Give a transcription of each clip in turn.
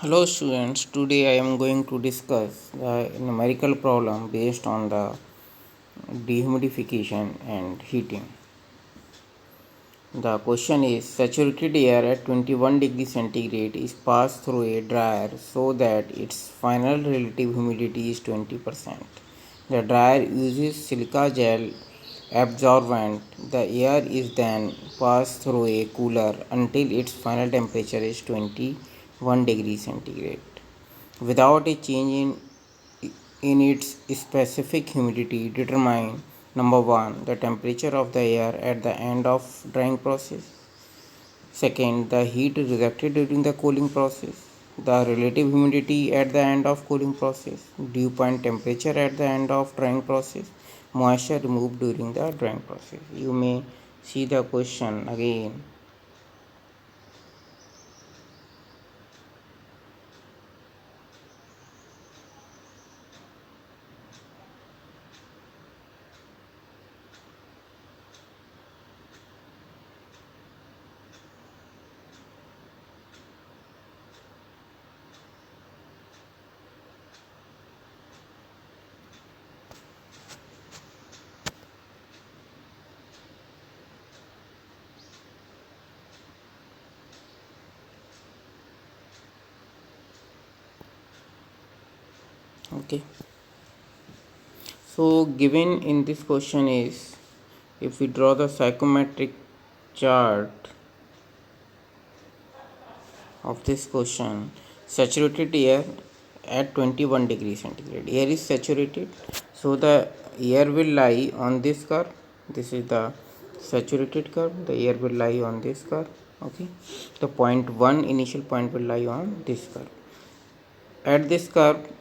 Hello students, today I am going to discuss the numerical problem based on the dehumidification and heating. The question is saturated air at 21 degrees centigrade is passed through a dryer so that its final relative humidity is 20%. The dryer uses silica gel absorbent. The air is then passed through a cooler until its final temperature is 21 degrees centigrade. Without a change in its specific humidity, determine number 1 the temperature of the air at the end of drying process. Second, the heat rejected during the cooling process. The relative humidity at the end of cooling process. Dew point temperature at the end of drying process. Moisture removed during the drying process. You may see the question again. Okay. So given in this question is, if we draw the psychometric chart of this question, saturated air at 21 degrees centigrade. Air is saturated, so the air will lie on this curve. This is the saturated curve. The air will lie on this curve. Okay, the point 1 initial point will lie on this curve. At this curve,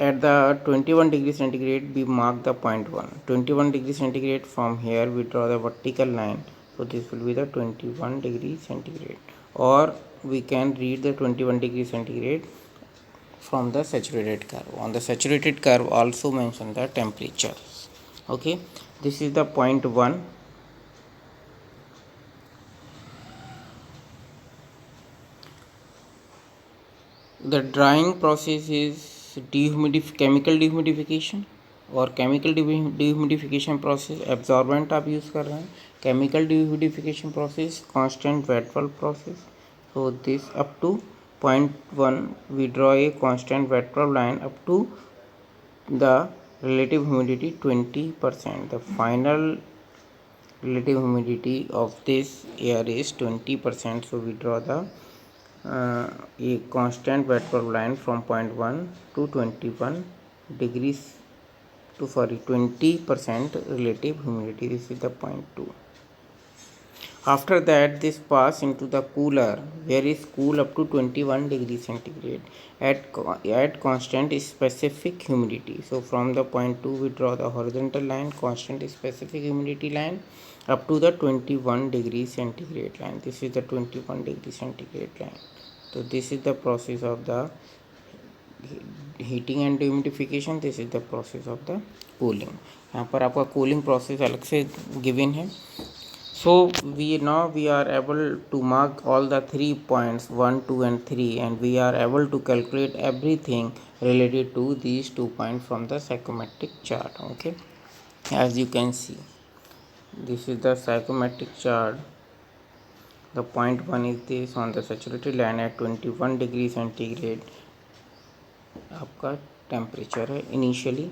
at the 21 degree centigrade, we mark the point 1. 21 degree centigrade, from here we draw the vertical line. So this will be the 21 degree centigrade, or we can read the 21 degree centigrade from the saturated curve. On the saturated curve also mention the temperature. Okay, this is the point 1. The drying process is chemical dehumidification और chemical dehumidification process absorbent आप use कर रहे हैं. Chemical dehumidification process constant wet bulb process. So this up to point 1 we draw a constant wet bulb line up to the relative humidity 20%. The final relative humidity of this air is 20%. So we draw the a constant wet bulb line from point 1 to 21 degrees to 20% relative humidity. This is the point 2. After that, this pass into the cooler where is cool up to 21 degrees centigrade at constant specific humidity. So from the point 2 we draw the horizontal line, constant specific humidity line, up to the 21 degrees centigrade line. This is the 21 degree centigrade line. So this is the process of the heating and dehumidification. This is the process of the cooling. यहाँ पर आपका cooling process अलग से given है. So we are able to mark all the 3 points 1, 2 and 3, and we are able to calculate everything related to these 2 points from the psychometric chart. Okay, as you can see, this is the psychometric chart. The point 1 is this. On the saturated line at 21 degree centigrade आपका temperature है initially.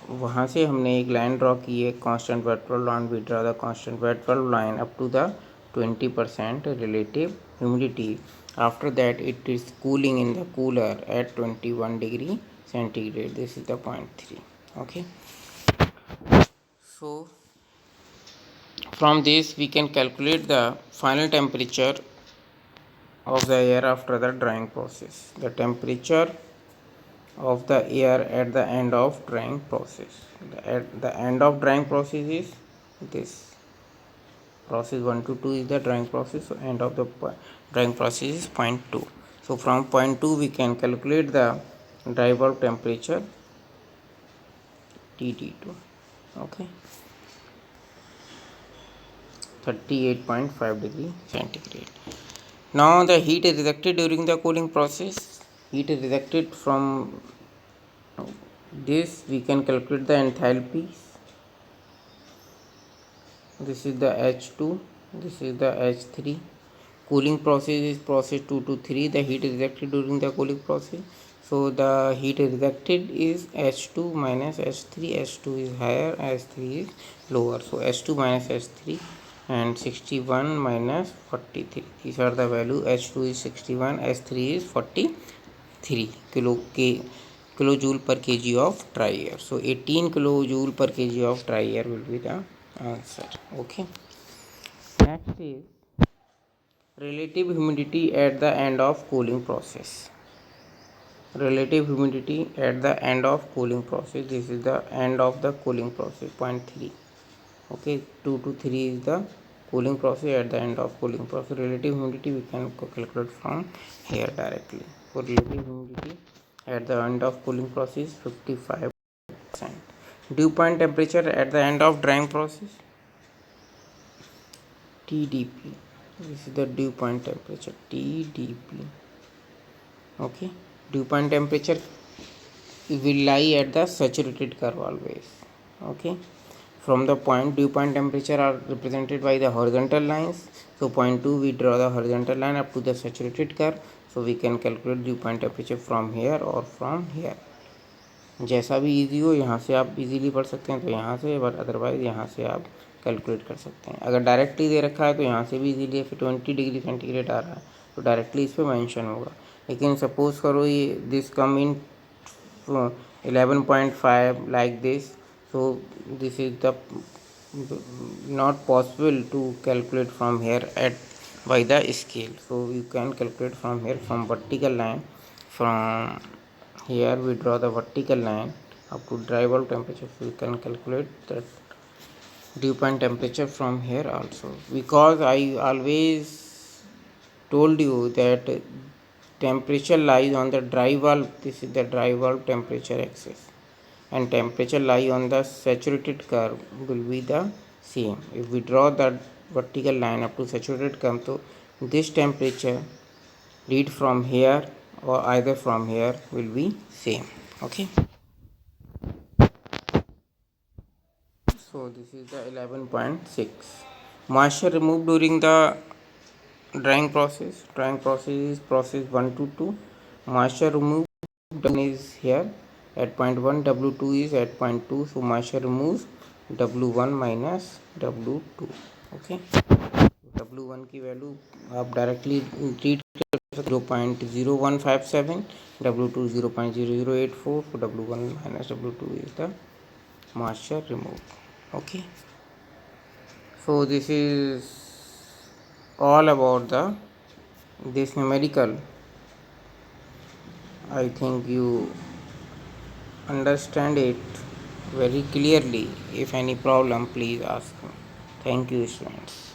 वहाँ से हमने एक line draw की है constant wet bulb line. We draw the constant wet bulb line up to the 20% relative humidity. After that it is cooling in the cooler at 21 degree centigrade. This is the point 3. Okay, so from this we can calculate the final temperature of the air after the drying process. The temperature of the air at the end of drying process. At the end of drying process is this. Process 1 to 2 is the drying process. So end of the drying process is point 2. So from point 2 we can calculate the dry bulb temperature TD2. Okay, 38.5 degree centigrade. Now the heat is rejected during the cooling process. Heat is rejected from this. We can calculate the enthalpies. This is the H2. This is the H3. Cooling process is process 2 to 3. The heat is rejected during the cooling process. So the heat rejected is H2 minus H3. H2 is higher, H3 is lower. So H2 minus H3 and 61 minus 43. These are the value. H2 is 61, H3 is 43 kilojoule per kg of dry air. So 18 kilojoule per kg of dry air will be the answer. Okay. Next is relative humidity at the end of cooling process. Relative humidity at the end of cooling process. This is the end of the cooling process, 0.3. Okay, 2 to 3 is the cooling process. At the end of cooling process, relative humidity we can calculate from here directly. For relative humidity at the end of cooling process, 55%. Dew point temperature at the end of drying process, TDP. This is the dew point temperature, TDP. Okay, dew point temperature will lie at the saturated curve always. Okay, from the point, dew point temperature are represented by the horizontal lines. So point 2 we draw the horizontal line up to the saturated curve. So we can calculate dew point temperature from here or from here. जैसा भी easy हो, यहाँ से आप easily पढ़ सकते हैं तो यहाँ से, बट अदरवाइज़ यहाँ से आप कैलकुलेट कर सकते हैं. अगर डायरेक्टली दे रखा है तो यहाँ से भी इजीली, फिर 20 डिग्री सेंटीग्रेड आ रहा है तो डायरेक्टली इस पर मैंशन होगा. लेकिन सपोज करो ये this come in 11.5 like this, so this is the not possible to calculate from here at by the scale. So you can calculate from here, from vertical line. From here we draw the vertical line up to dry bulb temperature, so you can calculate that dew point temperature from here also. Because I always told you that temperature lies on the dry bulb. This is the dry bulb temperature axis, and temperature lie on the saturated curve will be the same. If we draw that vertical line up to saturated curve, so this temperature read from here or either from here will be same. Okay, so this is the 11.6. Moisture removed during the drying process. Drying process is process 1 to 2. Moisture removed is here at point 1, W2 is at point 2, so moisture removes W1 minus W2. Okay, W1 की value आप directly read कर सकते 0.0157, W2 0.0084, so W1 minus W2 is the moisture removed. Okay, so this is all about the this numerical. I think you understand it very clearly. If any problem, please ask me. Thank you, students.